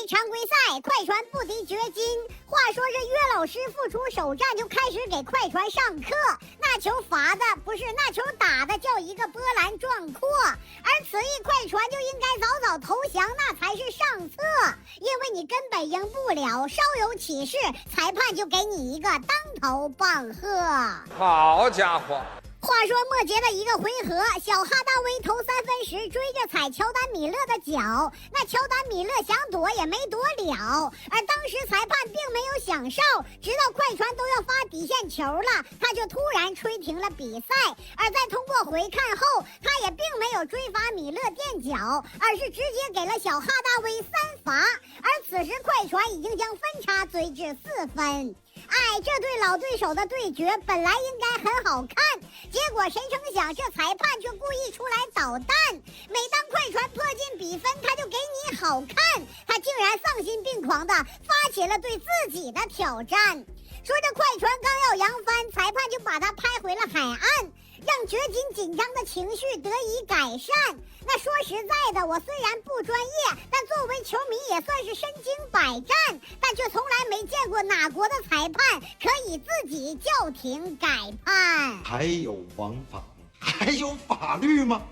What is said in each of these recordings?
常规赛，快船不敌掘金。话说这约老师复出首战就开始给快船上课，那球罚的不是，那球打的叫一个波澜壮阔。而此役快船就应该早早投降，那才是上策，因为你根本赢不了，稍有起势，裁判就给你一个当头棒喝。好家伙！话说末节的一个回合，小哈达威投三分时追着踩乔丹米勒的脚，那乔丹米勒想躲也没躲了，而当时裁判并没有响哨，直到快船都要发底线球了，他就突然吹停了比赛。而在通过回看后，他也并没有追罚米勒垫脚，而是直接给了小哈达威3罚，而此时快船已经将分差追至4分。这对老对手的对决本来应该很好看，结果谁成想这裁判却故意出来捣蛋。每当快船迫近比分，他就给你好看，他竟然丧心病狂地发起了对自己的挑战。说这快船刚要扬帆，裁判就把他拍回了海岸，让掘金紧张的情绪得以改善。那说实在的，我虽然不专业，但作为球迷也算是身经百战，但却从来没见过哪国的裁判可以自己叫停改判。还有王法，还有法律吗？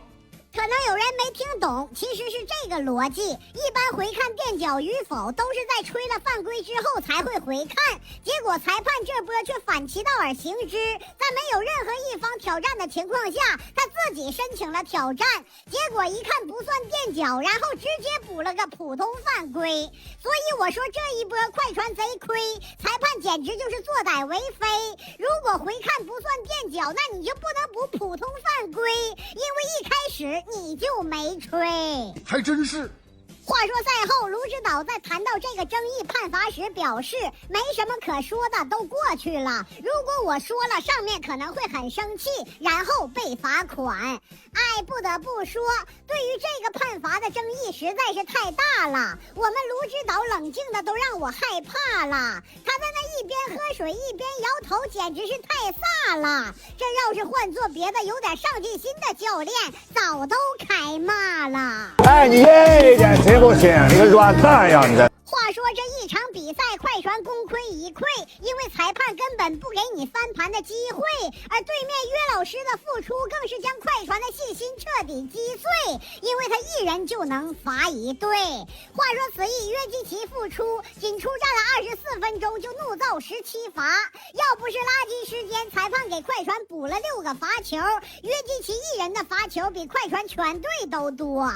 可能有人没听懂，其实是这个逻辑。一般回看垫脚与否都是在吹了犯规之后才会回看，结果裁判这波却反其道而行之，在没有任何一方挑战的情况下，他自己申请了挑战，结果一看不算垫脚，然后直接补了个普通犯规。所以我说这一波快船贼亏，裁判简直就是坐歹为非。如果回看不算垫脚，那你就不能补普通犯规，因为一开始你就没吹。还真是。话说赛后，卢指导在谈到这个争议判罚时表示，没什么可说的，都过去了。如果我说了，上面可能会很生气，然后被罚款。不得不说，对于这个判罚的争议实在是太大了，我们卢指导冷静的都让我害怕了。他在那一边喝水一边摇头，简直是太飒了。这要是换做别的有点上进心的教练，早都开骂了。你这一点谁不行？你个软蛋呀！你这。话说这一场比赛，快船功亏一篑，因为裁判根本不给你翻盘的机会，而对面约老师的付出更是将快船的信心彻底击碎，因为他一人就能罚一队。话说此役约基奇复出，仅出战了24分钟就怒造17罚，要不是垃圾时间，裁判给快船补了6个罚球，约基奇一人的罚球比快船全队都多。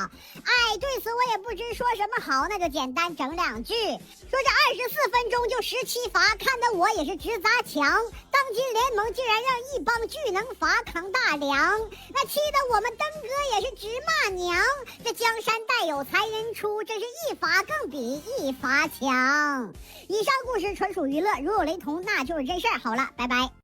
对此我也不知说什么好，那就简单整2句。说这24分钟就17罚，看得我也是直砸墙。当今联盟竟然让一帮巨能罚扛大梁，那气得我们登哥也是直骂娘。这江山代有才人出，真是一罚更比一罚强。以上故事纯属娱乐，如有雷同那就是真事儿。好了，拜拜。